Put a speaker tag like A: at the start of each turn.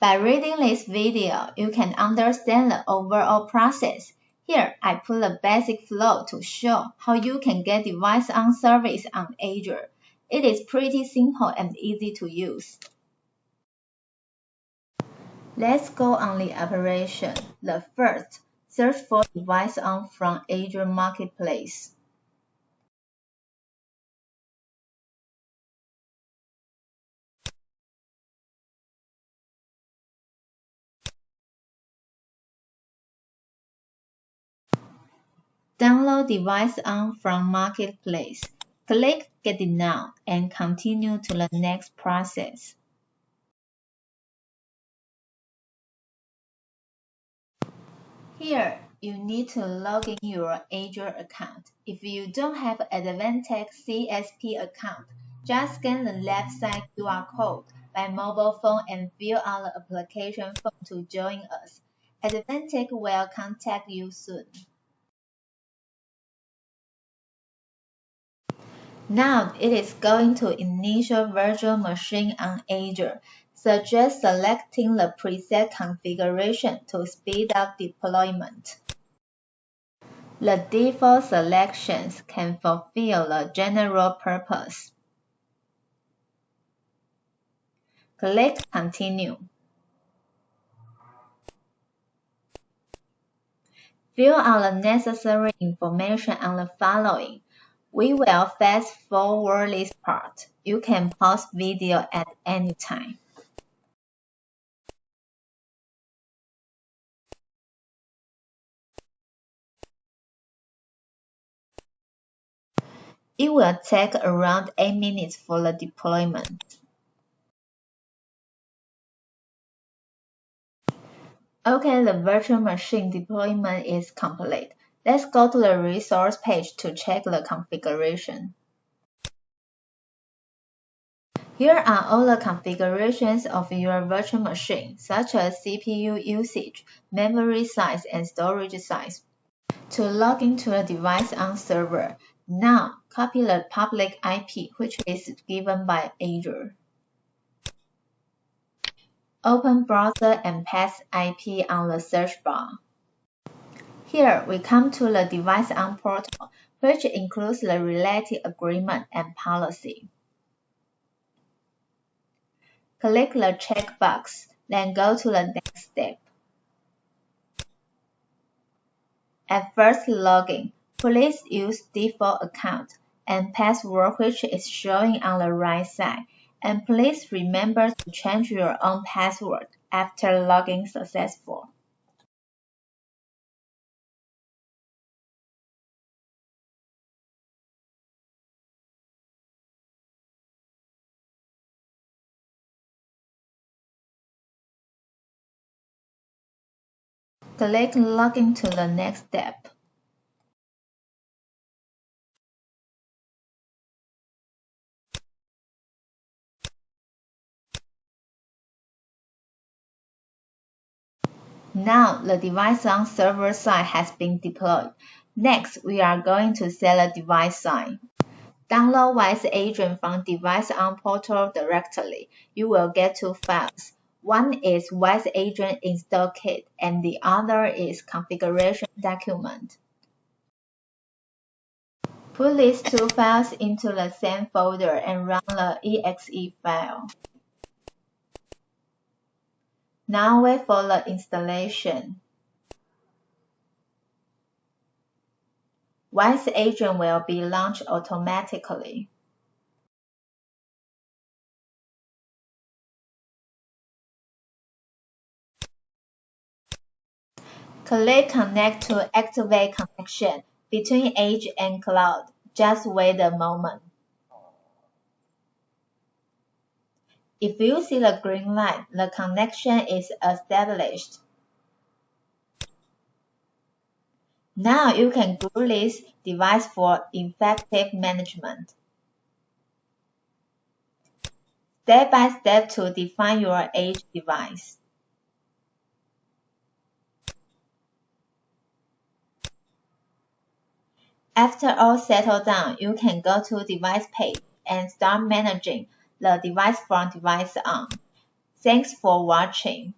A: By reading this video, you can understand the overall process. Here, I put a basic flow to show how you can get DeviceOn service on Azure. It is pretty simple and easy to use. Let's go on the operation. The first, search for DeviceOn from Azure Marketplace. Download DeviceOn from Marketplace. Click Get it now and continue to the next process. Here, you need to log in your Azure account. If you don't have ADVANTECH CSP account, just scan the left side QR code by mobile phone and fill out the application form to join us. ADVANTECH will contact you soon. Now it is going to initial virtual machine on Azure. Suggest selecting the preset configuration to speed up deployment. The default selections can fulfill the general purpose. Click Continue. Fill out the necessary information on the following. We will fast forward this part. You can pause video at any time. It will take around 8 minutes for the deployment. Okay, the virtual machine deployment is complete. Let's go to the resource page to check the configuration. Here are all the configurations of your virtual machine, such as CPU usage, memory size, and storage size. To log into the DeviceOn server, now copy the public IP, which is given by Azure. Open browser and paste IP on the search bar. Here we come to the DeviceOn portal, which includes the related agreement and policy. Click the checkbox, then go to the next step. At first login, please use default account and password which is showing on the right side, and please remember to change your own password after logging successful. Click Login to the next step. Now the DeviceOn server side has been deployed. Next, we are going to set a device side. Download Wise Agent from DeviceOn portal directly. You will get two files. One is Wise Agent install kit and the other is configuration document. Put these two files into the same folder and run the exe file. Now wait for the installation. Wise Agent will be launched automatically. Click Connect to activate connection between Edge and Cloud. Just wait a moment. If you see the green light, the connection is established. Now you can group this device for effective management. Step by step to define your Edge device. After all settled down, you can go to Device page and start managing the device from DeviceOn. Thanks for watching.